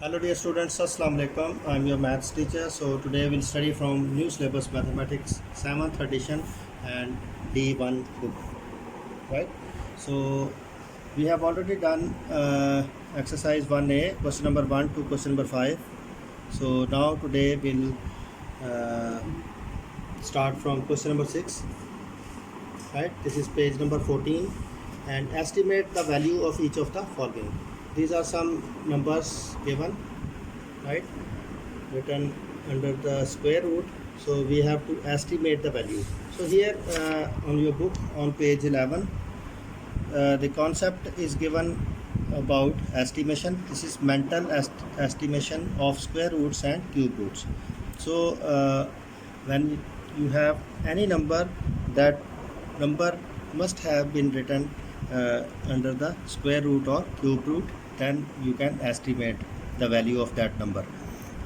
Hello dear students, Assalamu alaikum. I am your maths teacher. So today we'll study from new syllabus mathematics 7th edition and D1 book, right? So we have already done exercise 1A, question number 1 to question number 5. So now today we'll uh, start from question number 6, right? This is page number 14, and estimate the value of each of the following. These are some numbers given, right, written under the square root, so we have to estimate the value. So here on your book on page 11, the concept is given about estimation. This is mental estimation of square roots and cube roots. So when you have any number, that number must have been written under the square root or cube root, then you can estimate the value of that number,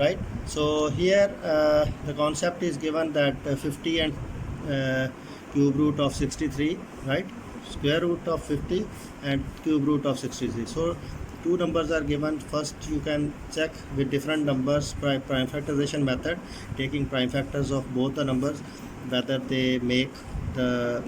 right? So here the concept is given that 50 and cube root of 63, right? Square root of 50 and cube root of 63. So two numbers are given. First you can check with different numbers prime factorization method, taking prime factors of both the numbers, whether they make the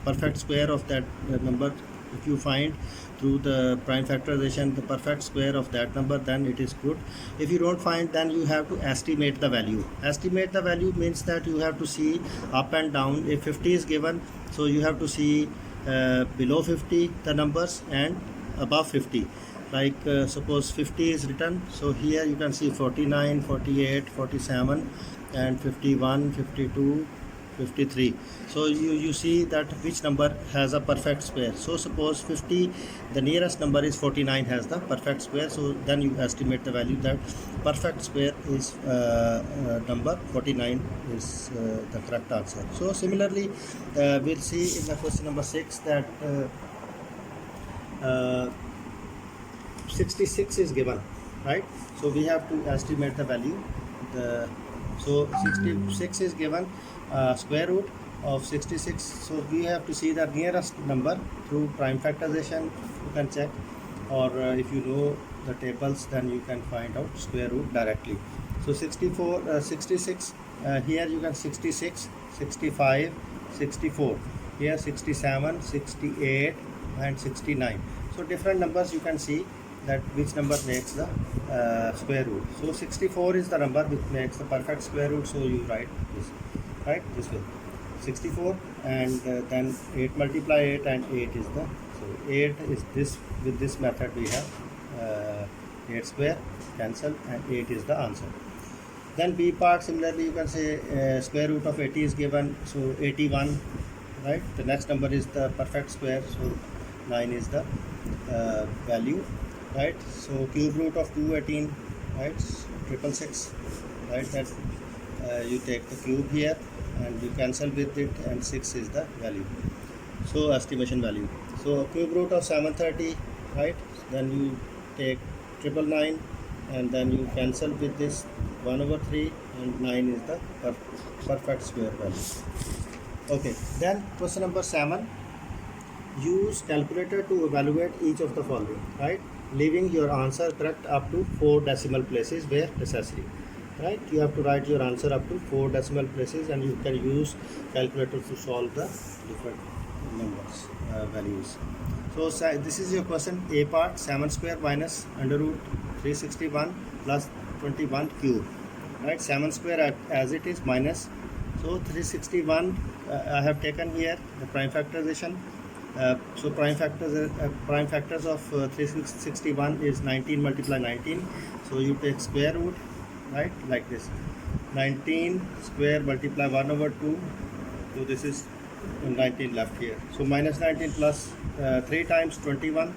perfect square of that number. If you find through the prime factorization the perfect square of that number, then it is good. If you don't find, then you have to estimate the value. Estimate the value means that you have to see up and down. If 50 is given, so you have to see below 50 the numbers and above 50. Like suppose 50 is written, so here you can see 49, 48, 47 and 51, 52, 53. So you see that which number has a perfect square. So suppose 50, the nearest number is 49 has the perfect square, so then you estimate the value that perfect square is number 49 is the correct answer. So similarly we'll see in the question number 6 that 66 is given, right? So we have to estimate the value. So 66 is given, square root of 66, so we have to see the nearest number through prime factorization. You can check, or if you know the tables, then you can find out square root directly. So 66, here you can 66, 65, 64, here 67, 68 and 69. So different numbers you can see that which number makes the square root. So 64 is the number which makes the perfect square root, so you write this, right, this way 64, and then 8 multiply 8, and 8 is the, so 8 is this, with this method we have 8 square, cancel, and 8 is the answer. Then B part, similarly you can say square root of 80 is given, so 81, right? The next number is the perfect square, so 9 is the value, right? So cube root of 218, right, 666, right? That you take the cube here and you cancel with it, and 6 is the value, so estimation value. So cube root of 730, right, then you take 999 and then you cancel with this 1/3, and 9 is the perfect square value. Okay, then question number 7, use calculator to evaluate each of the following, right, leaving your answer correct up to 4 decimal places where necessary, right? You have to write your answer up to 4 decimal places, and you can use calculator to solve the different numbers values. So this is your question A part, 7 square minus under root 361 plus 21 cube, right? 7 square as it is minus, so 361 I have taken here the prime factorization. So prime factors of 361 is 19 multiply 19, so you take square root, right, like this, 19 square multiply 1/2, so this is 19 left here. So minus 19 plus 3 times 21,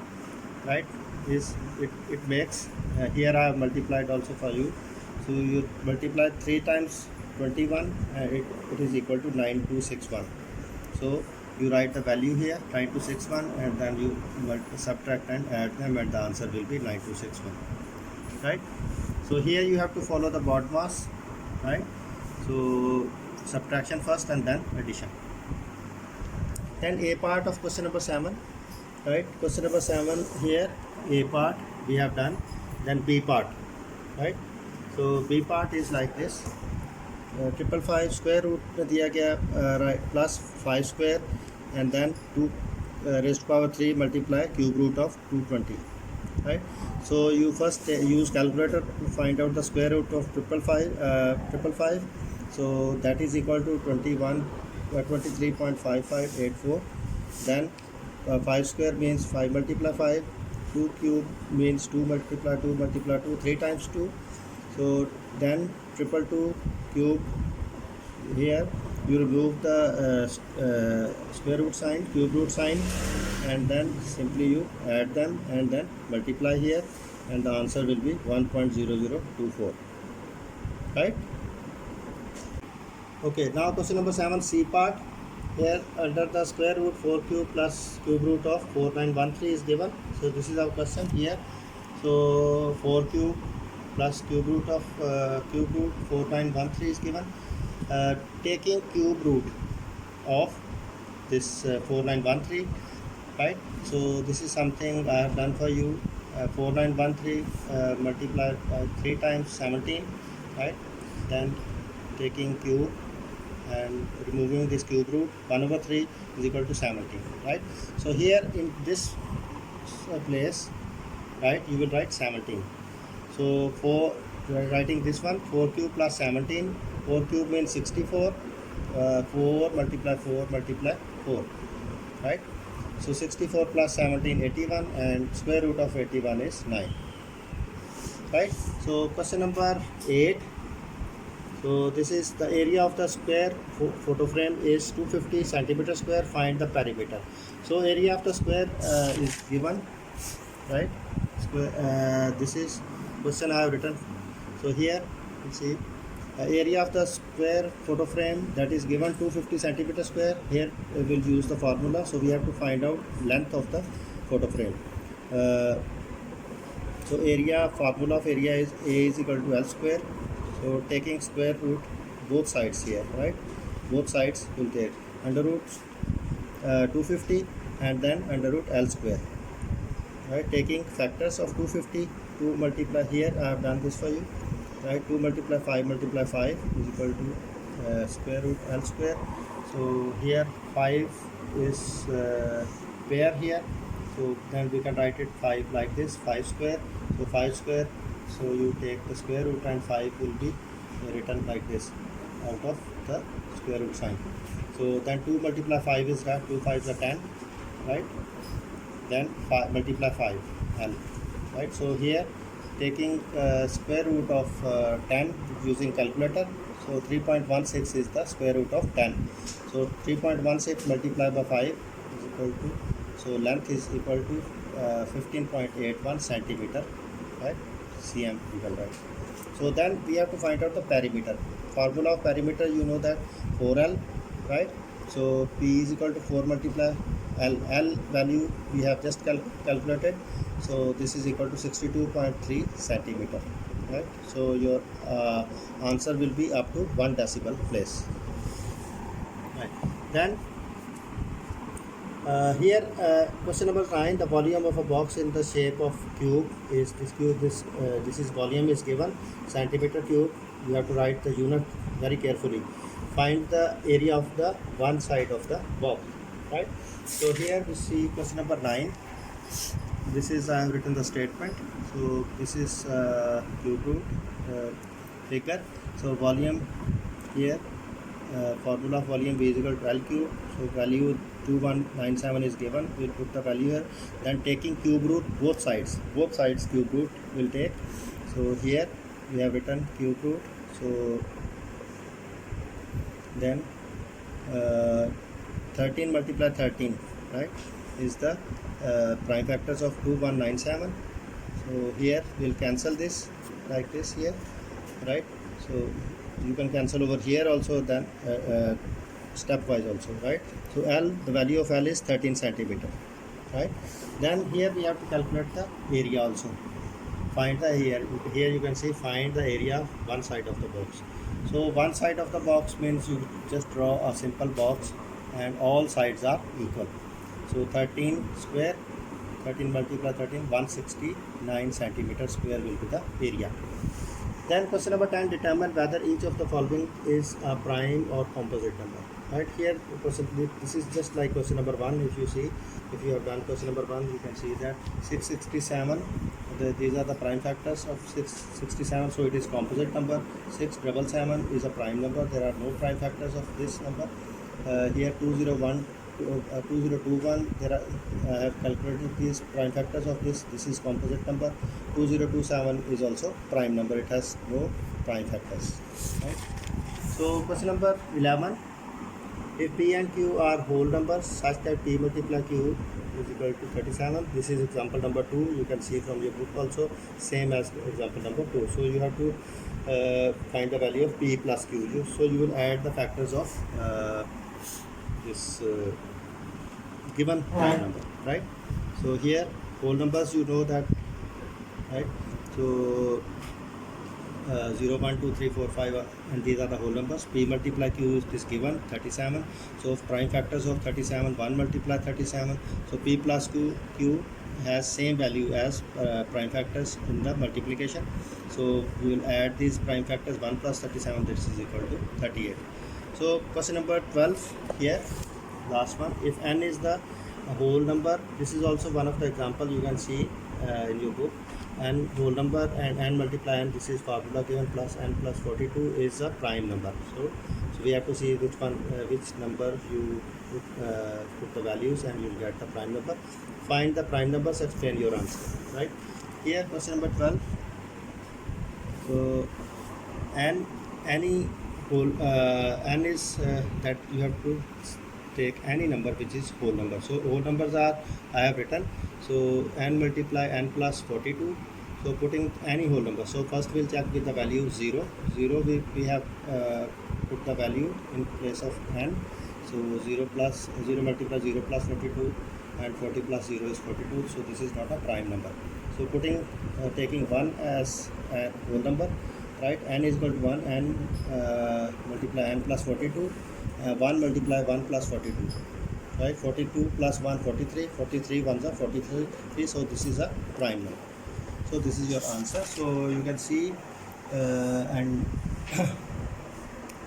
right, is it makes here I have multiplied also for you, so you multiply 3 times 21, it is equal to 9261. So you write the value here 9261, and then you subtract and add them, and the answer will be 9261, right? So here you have to follow the BODMAS, right? So subtraction first and then addition. Then A part of question number 7, right? Question number 7 here, A part we have done. then B part, right? So B part is like this. 555 square root में दिया गया right, plus 5 square and then 2 raised to power 3 multiply cube root of 220, right? So you first use calculator to find out the square root of 555. So that is equal to 23.5584. Then 5 square means 5 multiply 5, 2 cube means 2 multiply 2 multiply 2, 3 times 2. So then 222 cube, here you remove the square root sign, cube root sign, and then simply you add them and then multiply here, and the answer will be 1.0024, right? Okay, now question number 7, C part. Here under the square root 4 cube plus cube root of 4913 is given. So this is our question here. So 4 cube plus cube root of 4913 is given. Taking cube root of this 4913, right? So this is something I have done for you. 4913 multiplied by 3 times 17, right? Then taking cube and removing this cube root, 1 over 3 is equal to 17, right? So here in this place, right, you will write 17. So for writing this one, 4 cube plus 17, 4 cube means 64, 4 multiply 4 multiply 4, right? So 64 plus 17, 81, and square root of 81 is 9, right? So question number 8. So this is the area of the square photo frame is 250 centimeter square. Find the perimeter. So area of the square is given, right? Square, this is question I have written. So here you see area of the square photo frame that is given 250 centimeter square. Here we will use the formula. So we have to find out length of the photo frame. So area, formula of area is A is equal to L square. So taking square root both sides here, right? Both sides will take under root 250 and then under root L square, right? Taking factors of 250, 2 multiply here, I have done this for you, right? 2 multiply 5 multiply 5 is equal to square root L square. So here 5 is pair here, so then we can write it 5 like this, 5 square. So 5 square, so you take the square root and 5 will be written like this out of the square root sign. So then 2 multiply 5 is that 2 5 is 10, right? Then 5 multiply 5 L, right? So here taking square root of 10 using calculator, so 3.16 is the square root of 10. So 3.16 multiplied by 5 is equal to, so length is equal to 15.81 centimeter, right? cm we can write. So then we have to find out the perimeter. Formula of perimeter, you know that 4L, right? So P is equal to 4 multiply L. L value we have just calculated. So this is equal to 62.3 centimeter, right? So your answer will be up to 1 decimal place, right? Then here question number 9, the volume of a box in the shape of cube is this cube. This is volume is given centimeter cube. You have to write the unit very carefully. Find the area of the one side of the box, right? So here we see question number 9. This is I have written the statement. So this is cube root figure. So volume here, formula of volume V is equal to L cube. So value 2197 is given. We'll put the value here. Then taking cube root both sides cube root will take. So here we have written cube root. So then 13 multiply 13, right, is the prime factors of 2197. So here we'll cancel this like this here, right? So you can cancel over here also, then stepwise also, right? So L, the value of L is 13 centimeter, right? Then here we have to calculate the area also. Find the here you can see find the area of one side of the box. So one side of the box means you just draw a simple box and all sides are equal. So 13 square 13 multiply 13, 169 centimeter square will be the area. Then question number 10, determine whether each of the following is a prime or composite number. Right here, this is just like question number 1. If you see, if you have done question number 1, you can see that 667, these are the prime factors of 667, so it is composite number. 677 is a prime number. There are no prime factors of this number. Here 201, 2021, there are I have calculated these prime factors of this. This is composite number. 2027 is also prime number. It has no prime factors. Right. So question number 11. If P and Q are whole numbers such that P multiply Q is equal to 37. This is example number 2. You can see from your book also, same as example number 2. So you have to find the value of P plus Q. So you will add the factors of this given prime number, right? So here whole numbers, you know that, right? So 0, 1, 2, 3, 4, 5, and these are the whole numbers. P multiply Q is given 37. So prime factors of 37, 1 multiply 37. So P plus Q has same value as prime factors in the multiplication. So we will add these prime factors. 1 plus 37, this is equal to 38. So question number 12 here, last one. If n is the whole number, this is also one of the example you can see in your book. N whole number and n multiply n, this is formula given, plus n plus 42 is a prime number. So we have to see which one, which number you put the values and you'll get the prime number. Find the prime numbers and find your answer, right? Here question number 12. So any whole n is that you have to take any number which is whole number. So whole numbers are, I have written, so n multiply n plus 42. So putting any whole number. So first we'll check with the value 0. We have put the value in place of n. So 0 multiply 0 plus 42, and 40 plus 0 is 42. So this is not a prime number. So putting taking 1 as a whole number, right? N is equal to 1, n multiply n plus 42, 1 multiply 1 plus 42, right? 42 plus 1, 43, 43 ones are 43, so this is a prime number. So this is your answer. So you can see and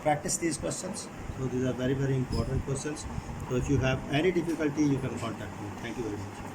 practice these questions. So these are very, very important questions. So if you have any difficulty, you can contact me. Thank you very much.